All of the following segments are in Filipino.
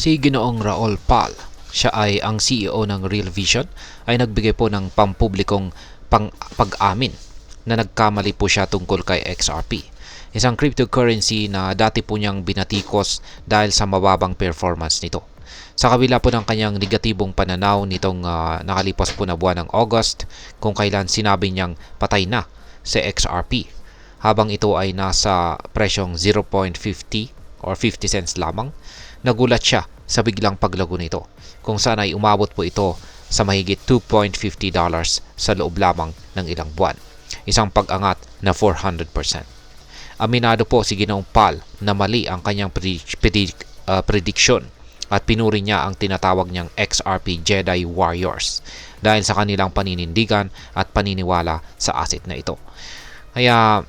Si Ginoong Raul Pal, siya ay ang CEO ng Real Vision, ay nagbigay po ng pampublikong pag-amin na nagkamali po siya tungkol kay XRP. Isang cryptocurrency na dati po niyang binatikos dahil sa mababang performance nito. Sa kabila po ng kanyang negatibong pananaw nitong nakalipas po na buwan ng August, kung kailan sinabi niyang patay na si XRP, habang ito ay nasa presyong 0.50 or 50 cents lamang, nagulat siya sa biglang paglago nito, kung saan ay umabot po ito sa mahigit $2.50 sa loob lamang ng ilang buwan. Isang pag-angat na 400%. Aminado po si Ginoong Pal na mali ang kanyang prediction at pinuri niya ang tinatawag niyang XRP Jedi Warriors dahil sa kanilang paninindigan at paniniwala sa asset na ito. Kaya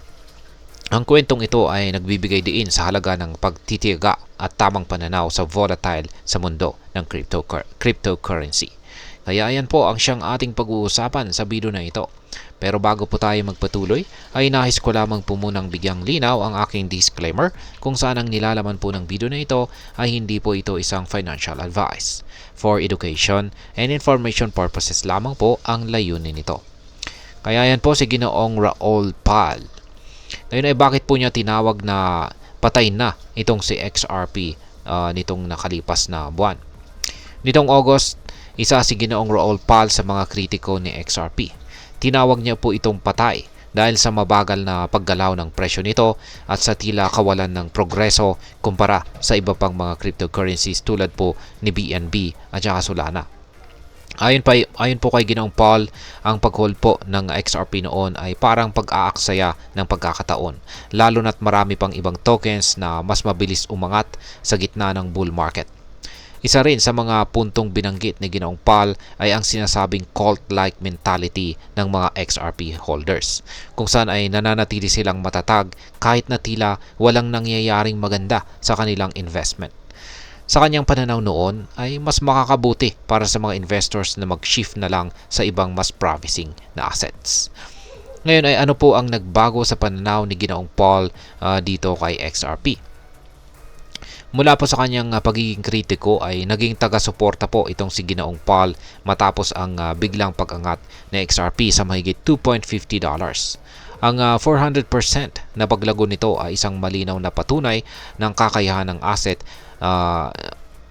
ang kwentong ito ay nagbibigay diin sa halaga ng pagtitiyaga at tamang pananaw sa volatile sa mundo ng cryptocurrency. Kaya ayan po ang siyang ating pag-uusapan sa video na ito. Pero bago po tayo magpatuloy, ay nais ko lamang po munang bigyang linaw ang aking disclaimer kung saan ang nilalaman po ng video na ito ay hindi po ito isang financial advice. For education and information purposes lamang po ang layunin nito. Kaya ayan po si Ginoong Raul Pal. Ngayon ay bakit po niya tinawag na patay na itong si XRP nitong nakalipas na buwan. Nitong August, isa si Ginoong Raul Pal sa mga kritiko ni XRP. Tinawag niya po itong patay dahil sa mabagal na paggalaw ng presyo nito at sa tila kawalan ng progreso kumpara sa iba pang mga cryptocurrencies tulad po ni BNB at saka Solana. Ayon po kay Ginoong Paul, ang pag-hold po ng XRP noon ay parang pag-aaksaya ng pagkakataon, lalo na't marami pang ibang tokens na mas mabilis umangat sa gitna ng bull market. Isa rin sa mga puntong binanggit ni Ginoong Paul ay ang sinasabing cult-like mentality ng mga XRP holders, kung saan ay nananatili silang matatag kahit na tila walang nangyayaring maganda sa kanilang investment. Sa kanyang pananaw noon ay mas makakabuti para sa mga investors na mag-shift na lang sa ibang mas promising na assets. Ngayon ay ano po ang nagbago sa pananaw ni Ginoong Paul dito kay XRP? Mula po sa kanyang pagiging kritiko ay naging taga-suporta po itong si Ginoong Paul matapos ang biglang pag-angat na XRP sa mahigit $2.50. Ang 400% na paglago nito ay isang malinaw na patunay ng kakayahan ng asset,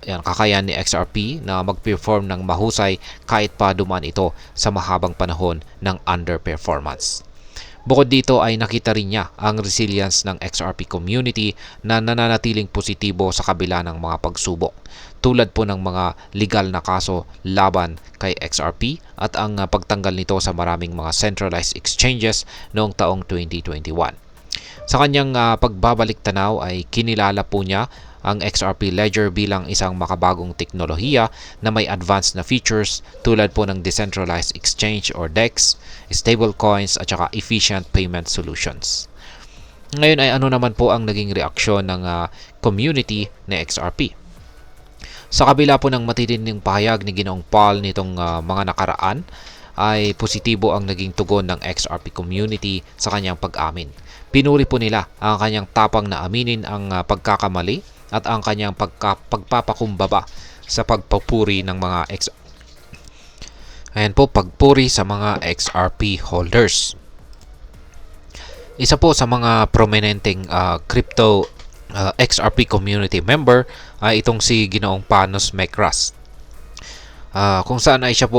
kakayahan ni XRP na mag-perform ng mahusay kahit pa dumaan ito sa mahabang panahon ng underperformance. Bukod dito ay nakita rin niya ang resilience ng XRP community na nananatiling positibo sa kabila ng mga pagsubok, tulad po ng mga legal na kaso laban kay XRP at ang pagtanggal nito sa maraming mga centralized exchanges noong taong 2021. Sa kanyang pagbabalik tanaw ay kinilala po niya ang XRP Ledger bilang isang makabagong teknolohiya na may advanced na features tulad po ng decentralized exchange or DEX, stablecoins at saka efficient payment solutions. Ngayon ay ano naman po ang naging reaksyon ng community ni XRP? Sa kabila po ng matitinding pahayag ni Ginoong Paul nitong mga nakaraan, ay positibo ang naging tugon ng XRP community sa kanyang pag-amin. Pinuri po nila ang kanyang tapang na aminin ang pagkakamali at ang kanyang pagpapakumbaba sa pagpupuri ng mga pagpuri sa mga XRP holders. Isa po sa mga prominenteng crypto XRP community member ay itong si Ginoong Panos Mekras. Kung saan ay siya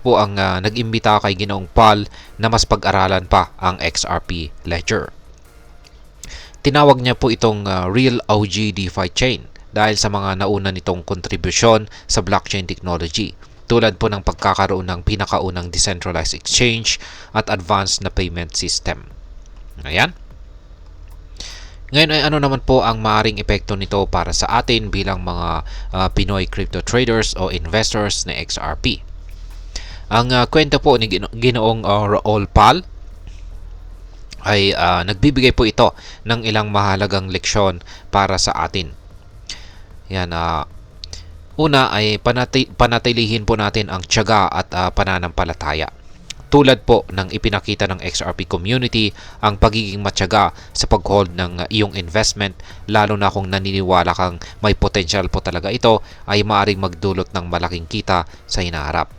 po ang nag-imbita kay Ginoong Paul na mas pag-aralan pa ang XRP Ledger. Tinawag niya po itong Real OG DeFi chain dahil sa mga nauna nitong kontribusyon sa blockchain technology, tulad po ng pagkakaroon ng pinakaunang decentralized exchange at advanced na payment system. Ayan. Ngayon ay ano naman po ang maaaring epekto nito para sa atin bilang mga Pinoy crypto traders o investors na XRP. Ang kwento po ni Ginoong Raul Pal ay nagbibigay po ito ng ilang mahalagang leksyon para sa atin. Yan, una ay panatilihin po natin ang tiyaga at pananampalataya. tulad po ng ipinakita ng XRP community ang pagiging matyaga sa pag-hold ng iyong investment, lalo na kung naniniwala kang may potential po talaga ito ay maaaring magdulot ng malaking kita sa hinaharap.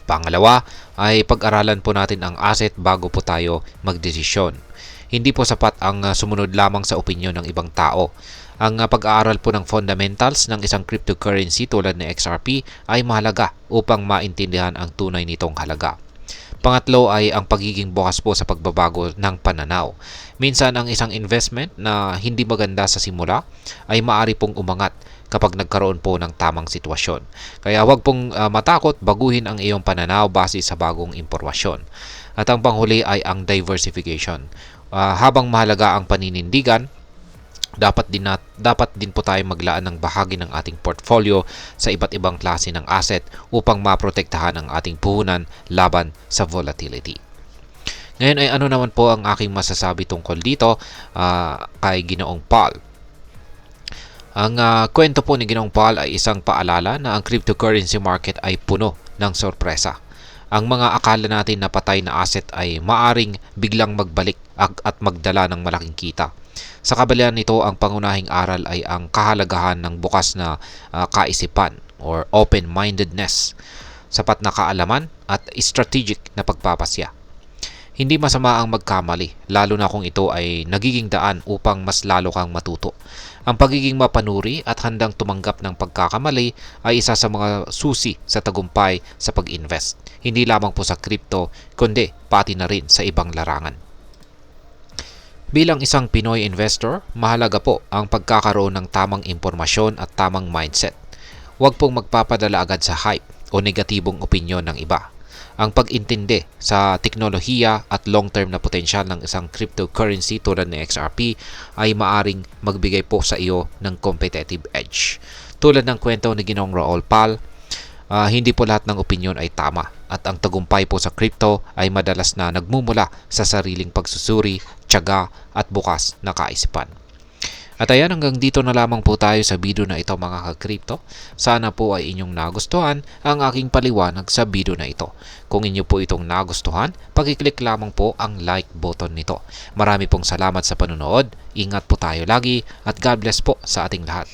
Pangalawa ay pag-aralan po natin ang asset bago po tayo magdesisyon. Hindi po sapat ang sumunod lamang sa opinyon ng ibang tao. Ang pag-aaral po ng fundamentals ng isang cryptocurrency tulad ng XRP ay mahalaga upang maintindihan ang tunay nitong halaga. Pangatlo ay ang pagiging bukas po sa pagbabago ng pananaw. Minsan ang isang investment na hindi maganda sa simula ay maaari pong umangat kapag nagkaroon po ng tamang sitwasyon. Kaya huwag pong matakot baguhin ang iyong pananaw base sa bagong impormasyon. At ang panghuli ay ang diversification. Habang mahalaga ang paninindigan, dapat din po tayo maglaan ng bahagi ng ating portfolio sa iba't ibang klase ng asset upang maprotektahan ang ating puhunan laban sa volatility. Ngayon ay ano naman po ang aking masasabi tungkol dito kay Ginoong Paul. Ang kwento po ni Ginoong Paul ay isang paalala na ang cryptocurrency market ay puno ng sorpresa. Ang mga akala natin na patay na asset ay maaring biglang magbalik at magdala ng malaking kita. Sa kabila nito, ang pangunahing aral ay ang kahalagahan ng bukas na kaisipan or open-mindedness, sapat na kaalaman at strategic na pagpapasya. Hindi masama ang magkamali, lalo na kung ito ay nagiging daan upang mas lalo kang matuto. Ang pagiging mapanuri at handang tumanggap ng pagkakamali ay isa sa mga susi sa tagumpay sa pag-invest. Hindi lamang po sa crypto, kundi pati na rin sa ibang larangan. Bilang isang Pinoy investor, mahalaga po ang pagkakaroon ng tamang impormasyon at tamang mindset. Huwag pong magpapadala agad sa hype o negatibong opinyon ng iba. Ang pag-intindi sa teknolohiya at long-term na potensyal ng isang cryptocurrency tulad ng XRP ay maaring magbigay po sa iyo ng competitive edge. Tulad ng kwento ni Ginoong Raul Pal, hindi po lahat ng opinyon ay tama at ang tagumpay po sa crypto ay madalas na nagmumula sa sariling pagsusuri, tiyaga at bukas na kaisipan. At ayan, hanggang dito na lamang po tayo sa video na ito mga ka-crypto. Sana po ay inyong nagustuhan ang aking paliwanag sa video na ito. Kung inyo po itong nagustuhan, pakiclick lamang po ang like button nito. Marami pong salamat sa panonood, ingat po tayo lagi at God bless po sa ating lahat.